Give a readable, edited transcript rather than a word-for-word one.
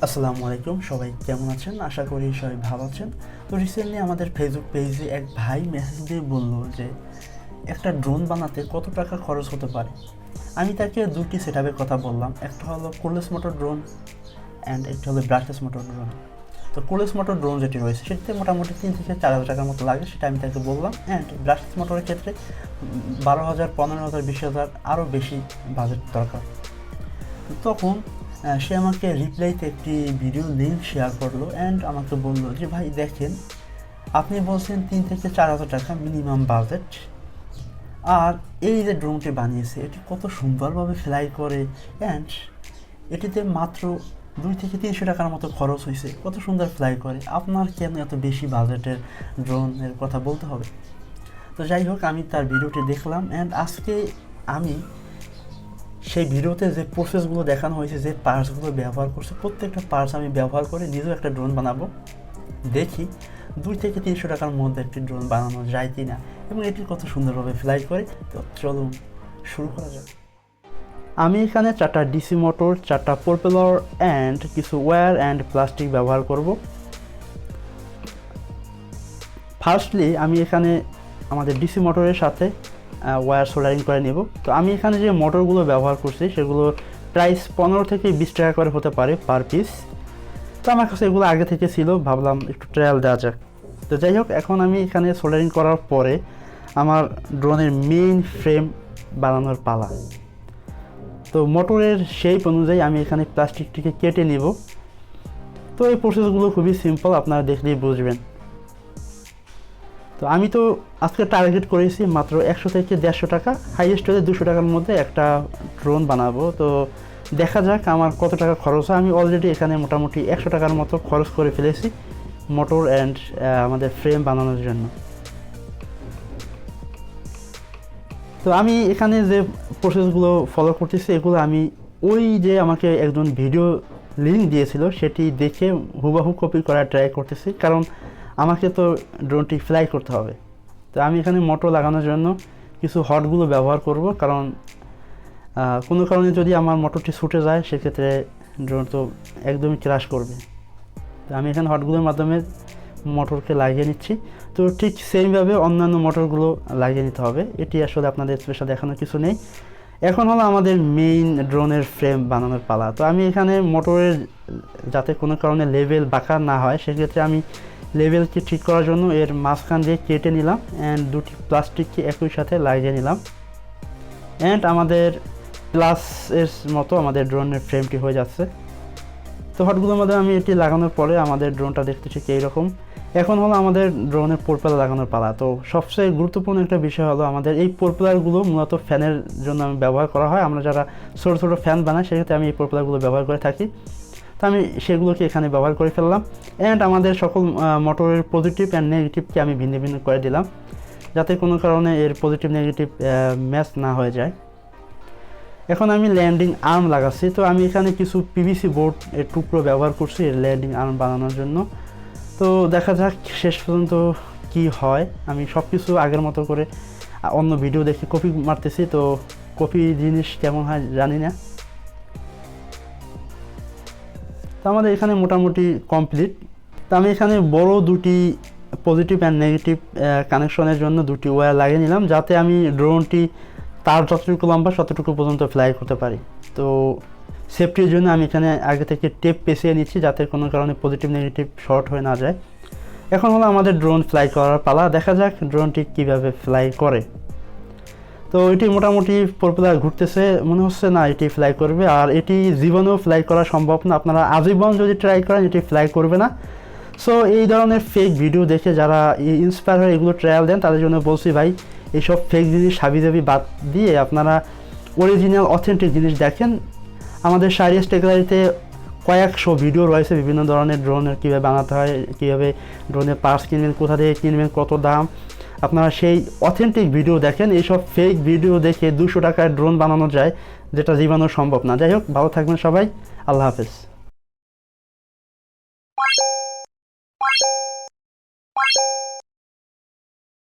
আসসালামু আলাইকুম, সবাই কেমন আছেন? আশা করি সবাই ভালো আছেন। তো রিসেন্টলি আমাদের ফেসবুক পেজে এক ভাই মেসেজ দিয়ে বলল যে একটা ড্রোন বানাতে কত টাকা খরচ হতে পারে। আমি তাকে দুটি সেটআপের কথা বললাম, একটা হলো কোরলেস মোটর ড্রোন অ্যান্ড একটা হলো ব্রাশলেস মোটর ড্রোন। তো কোরলেস মোটর ড্রোন যেটি রয়েছে সেটিতে মোটামুটি 3 থেকে 4 হাজার টাকার মতো লাগে, সেটা আমি তাকে বললাম। অ্যান্ড ব্রাশলেস মোটরের ক্ষেত্রে 12,000, 15,000, 20,000 আরও বেশি বাজেট দরকার। তখন সে আমাকে রিপ্লাইতে একটি ভিডিও লিঙ্ক শেয়ার করলো অ্যান্ড আমাকে বললো যে ভাই দেখেন, আপনি বলছেন 3 থেকে 4 হাজার টাকা মিনিমাম বাজেট, আর এই যে ড্রোনটি বানিয়েছে এটি কত সুন্দরভাবে ফ্লাই করে অ্যান্ড এটিতে মাত্র 200 থেকে 300 টাকার মতো খরচ হয়েছে, কত সুন্দর ফ্লাই করে, আপনার কেন এত বেশি বাজেটের ড্রোনের কথা বলতে হবে? তো যাই হোক, আমি তার ভিডিওটি দেখলাম অ্যান্ড আজকে আমি সেই ভিডিওতে যে প্রসেসগুলো দেখানো হয়েছে, যে পার্টসগুলো ব্যবহার করছে, প্রত্যেকটা পার্টস আমি ব্যবহার করে নিজেও একটা ড্রোন বানাবো। দেখি 2 থেকে 300 টাকার মধ্যে একটি ড্রোন বানানো যায় কি না এবং এটি কত সুন্দরভাবে ফ্লাই করে। তো চলুন শুরু করা যাক। আমি এখানে 4টা ডিসি মোটর, 4টা প্রপেলার অ্যান্ড কিছু ওয়্যার অ্যান্ড প্লাস্টিক ব্যবহার করব। ফার্স্টলি আমি এখানে আমাদের ডিসি মোটরের সাথে ওয়্যার সোল্ডারিং করে নেব। তো আমি এখানে যে মোটরগুলো ব্যবহার করছি সেগুলোর প্রাইস 15 থেকে 20 টাকা করে হতে পারে পার পিস। তো আমার কাছে এগুলো আগে থেকে ছিল, ভাবলাম একটু ট্রায়াল দেওয়া যাক। তো যাই হোক, এখন আমি এখানে সোল্ডারিং করার পরে আমার ড্রোনের মেইন ফ্রেম বানানোর পালা। তো মোটরের শেপ অনুযায়ী আমি এখানে প্লাস্টিকটিকে কেটে নেব। তো এই প্রসেসগুলো খুবই সিম্পল, আপনারা দেখলেই বুঝবেন। তো আমি তো আজকে টার্গেট করেছি মাত্র 100 থেকে 150 টাকা, হাইয়েস্ট হলে 200 টাকার মধ্যে একটা ড্রোন বানাবো। তো দেখা যাক আমার কত টাকা খরচ হয়। আমি অলরেডি এখানে মোটামুটি 100 টাকার মতো খরচ করে ফেলেছি মোটর অ্যান্ড আমাদের ফ্রেম বানানোর জন্য। তো আমি এখানে যে প্রসেসগুলো ফলো করতেছি এগুলো আমি ওই যে আমাকে একজন ভিডিও লিঙ্ক দিয়েছিল সেটি দেখে হুবহু কপি করার ট্রাই করতেছি, কারণ আমাকে তো ড্রোনটি ফ্লাই করতে হবে। তো আমি এখানে মোটর লাগানোর জন্য কিছু হটগুলো ব্যবহার করব, কারণ কোনো কারণে যদি আমার মোটরটি ছুটে যায় সেক্ষেত্রে ড্রোন তো একদমই ক্র্যাশ করবে। তো আমি এখানে হটগুলোর মাধ্যমে মোটরকে লাগিয়ে নিচ্ছি। তো ঠিক সেমভাবে অন্যান্য মোটরগুলো লাগিয়ে নিতে হবে, এটি আসলে আপনাদের স্পেশাল দেখানোর কিছু নেই। এখন হলো আমাদের মেইন ড্রোনের ফ্রেম বানানোর পালা। তো আমি এখানে মোটরের যাতে কোনো কারণে লেভেল বাঁকা না হয় সেক্ষেত্রে আমি লেভেলকে ঠিক করার জন্য এর মাঝখান দিয়ে কেটে নিলাম অ্যান্ড দুটি প্লাস্টিককে একই সাথে লাগিয়ে নিলাম অ্যান্ড আমাদের প্লাসের মতো আমাদের ড্রোনের ফ্রেমটি হয়ে যাচ্ছে। তো হটগুলোর মধ্যে আমি এটি লাগানোর পরে আমাদের ড্রোনটা দেখতে ঠিক এইরকম। এখন হলো আমাদের ড্রোনের প্রপেলার লাগানোর পালা। তো সবচেয়ে গুরুত্বপূর্ণ একটা বিষয় হলো আমাদের এই প্রপেলারগুলো মূলত ফ্যানের জন্য ব্যবহার করা হয়। আমরা যারা ছোটো ছোটো ফ্যান বানাই সেক্ষেত্রে আমি এই প্রপেলারগুলো ব্যবহার করে থাকি। তো আমি সেগুলোকে এখানে ব্যবহার করে ফেললাম অ্যান্ড আমাদের সকল মোটরের পজিটিভ অ্যান্ড নেগেটিভকে আমি ভিন্ন ভিন্ন করে দিলাম, যাতে কোনো কারণে এর পজিটিভ নেগেটিভ ম্যাচ না হয়ে যায়। এখন আমি ল্যান্ডিং আর্ম লাগাচ্ছি। তো আমি এখানে কিছু পিভিসি বোর্ড এর টুকরো ব্যবহার করছি এর ল্যান্ডিং আর্ম বানানোর জন্য। তো দেখা যাক শেষ পর্যন্ত কি হয়। আমি সব কিছু আগের মতো করে অন্য ভিডিও দেখে কপি মারতেছি, তো কপি জিনিস কেমন হয় জানি না। তো আমাদের এখানে মোটামুটি কমপ্লিট। তো আমি এখানে বড় দুটি পজিটিভ অ্যান্ড নেগেটিভ কানেকশনের জন্য দুটি ওয়্যার লাগিয়ে নিলাম, যাতে আমি ড্রোনটি তার যতটুকু লম্বা ততটুকু পর্যন্ত ফ্লাই করতে পারি। তো সেফটির জন্য আমি এখানে আগে থেকে টেপ পেঁচিয়ে নিচ্ছি, যাতে কোনো কারণে পজিটিভ নেগেটিভ শর্ট হয়ে না যায়। এখন হলো আমাদের ড্রোন ফ্লাই করার পালা, দেখা যাক ড্রোনটি কীভাবে ফ্লাই করে। তো এটি মোটামুটি প্রপেলার ঘুরতেছে, মনে হচ্ছে না এটি ফ্লাই করবে, আর এটি জীবনেও ফ্লাই করা সম্ভব না। আপনারা আজীবন যদি ট্রাই করেন এটি ফ্লাই করবে না। সো এই ধরনের ফেক ভিডিও দেখে যারা ইন্সপায়ার হয়ে এগুলো ট্রায়াল দেন তাদের জন্য বলছি ভাই, এইসব ফেক জিনিস হাবিজাবি বাদ দিয়ে আপনারা অরিজিনাল অথেন্টিক জিনিস দেখেন। আমাদের শাহরিয়ার টেকগ্যালারিতে কয়েকশো ভিডিও রয়েছে বিভিন্ন ধরনের ড্রোনের কীভাবে বানাতে হয়, কীভাবে ড্রোনের পার্টস কিনবেন, কোথা থেকে কিনবেন, কত দাম, আপনারা সেই অথেন্টিক ভিডিও দেখেন। এইসব ফেক ভিডিও দেখে 200 টাকায় ড্রোন বানানো যায়, যেটা জীবনেও সম্ভব না। যাই হোক, ভালো থাকবেন সবাই, আল্লাহ হাফেজ।